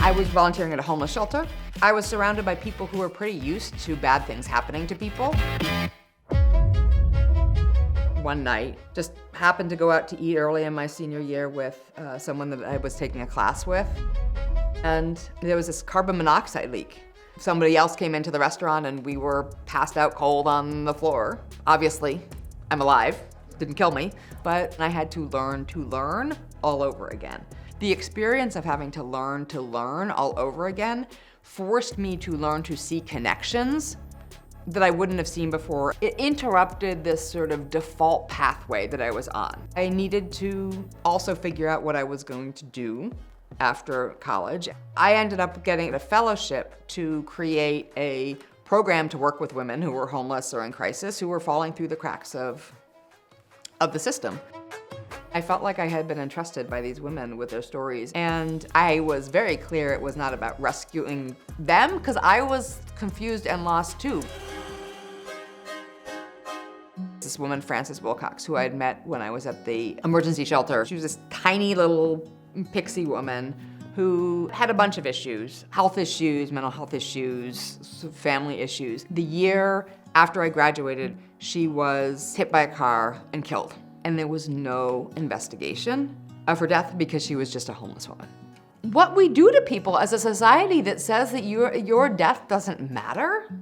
I was volunteering at a homeless shelter. I was surrounded by people who were pretty used to bad things happening to people. One night, just happened to go out to eat early in my senior year with someone that I was taking a class with. And there was this carbon monoxide leak. Somebody else came into the restaurant and we were passed out cold on the floor. Obviously, I'm alive, didn't kill me, but I had to learn all over again. The experience of having to learn all over again forced me to learn to see connections that I wouldn't have seen before. It interrupted this sort of default pathway that I was on. I needed to also figure out what I was going to do after college. I ended up getting a fellowship to create a program to work with women who were homeless or in crisis, who were falling through the cracks of the system. I felt like I had been entrusted by these women with their stories, and I was very clear it was not about rescuing them, because I was confused and lost too. This woman, Frances Wilcox, who I had met when I was at the emergency shelter. She was this tiny little pixie woman who had a bunch of issues, mental health issues, family issues. The year after I graduated, she was hit by a car and killed. And there was no investigation of her death because she was just a homeless woman. What we do to people as a society that says that your death doesn't matter.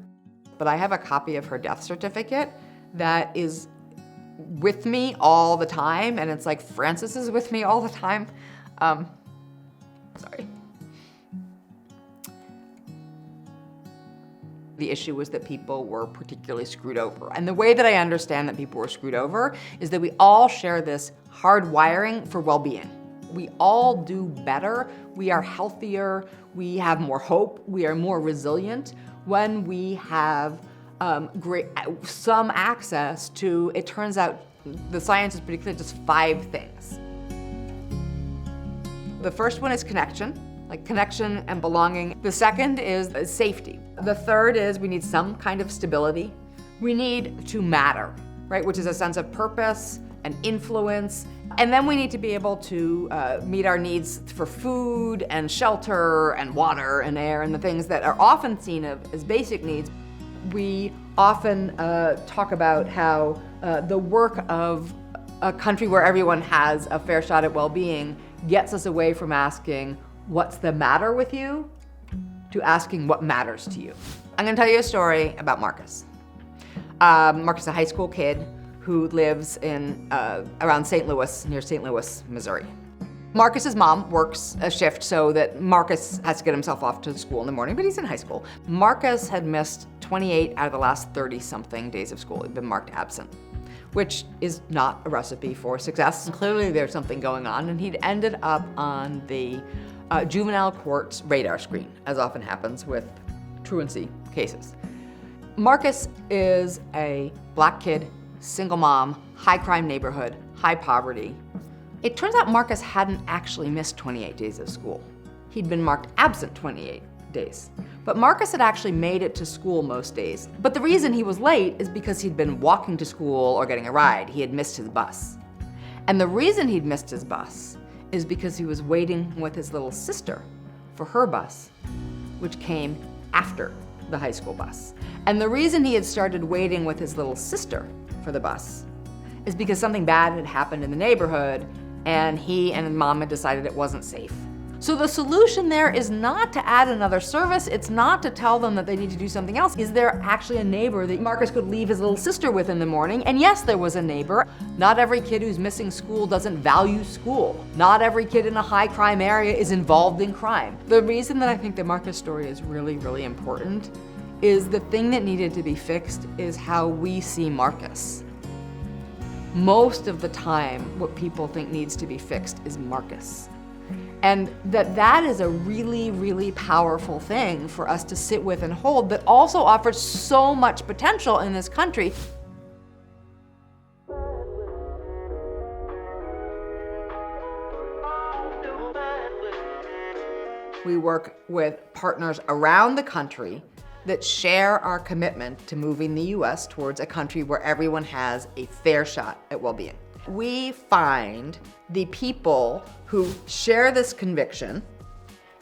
But I have a copy of her death certificate that is with me all the time, and it's like Frances is with me all the time. Sorry. The issue was that people were particularly screwed over. And the way that I understand that people were screwed over is that we all share this hard wiring for well-being. We all do better, we are healthier, we have more hope, we are more resilient when we have some access to, it turns out, the science is pretty clear, just 5 things. The first one is connection. Like connection and belonging. The second is safety. The third is we need some kind of stability. We need to matter, right? Which is a sense of purpose and influence. And then we need to be able to meet our needs for food and shelter and water and air and the things that are often seen as basic needs. We often talk about how the work of a country where everyone has a fair shot at well-being gets us away from asking, what's the matter with you, to asking what matters to you. I'm gonna tell you a story about Marcus. Marcus is a high school kid who lives in around St. Louis, near St. Louis, Missouri. Marcus's mom works a shift so that Marcus has to get himself off to school in the morning, but he's in high school. Marcus had missed 28 out of the last 30-something days of school. He'd been marked absent, which is not a recipe for success. Clearly there's something going on, and he'd ended up on the juvenile court's radar screen, as often happens with truancy cases. Marcus is a black kid, single mom, high crime neighborhood, high poverty. It turns out Marcus hadn't actually missed 28 days of school. He'd been marked absent 28 days. But Marcus had actually made it to school most days. But the reason he was late is because he'd been walking to school or getting a ride. He had missed his bus. And the reason he'd missed his bus is because he was waiting with his little sister for her bus, which came after the high school bus. And the reason he had started waiting with his little sister for the bus is because something bad had happened in the neighborhood, and he and his mom had decided it wasn't safe. So the solution there is not to add another service, it's not to tell them that they need to do something else. Is there actually a neighbor that Marcus could leave his little sister with in the morning? And yes, there was a neighbor. Not every kid who's missing school doesn't value school. Not every kid in a high crime area is involved in crime. The reason that I think the Marcus story is really, really important is the thing that needed to be fixed is how we see Marcus. Most of the time, what people think needs to be fixed is Marcus. And that is a really, really powerful thing for us to sit with and hold that also offers so much potential in this country. We work with partners around the country that share our commitment to moving the US towards a country where everyone has a fair shot at well-being. We find the people who share this conviction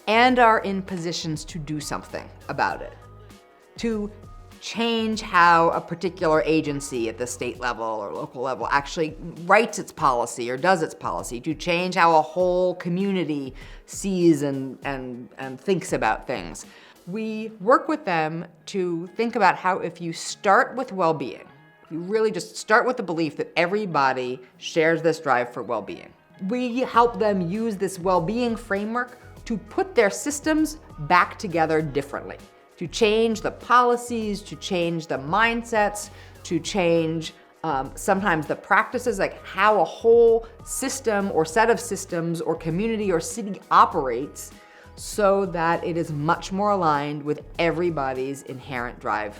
and are in positions to do something about it, to change how a particular agency at the state level or local level actually writes its policy or does its policy, to change how a whole community sees and thinks about things. We work with them to think about how if you start with well-being, you really just start with the belief that everybody shares this drive for well-being. We help them use this well-being framework to put their systems back together differently, to change the policies, to change the mindsets, to change sometimes the practices, like how a whole system or set of systems or community or city operates, so that it is much more aligned with everybody's inherent drive.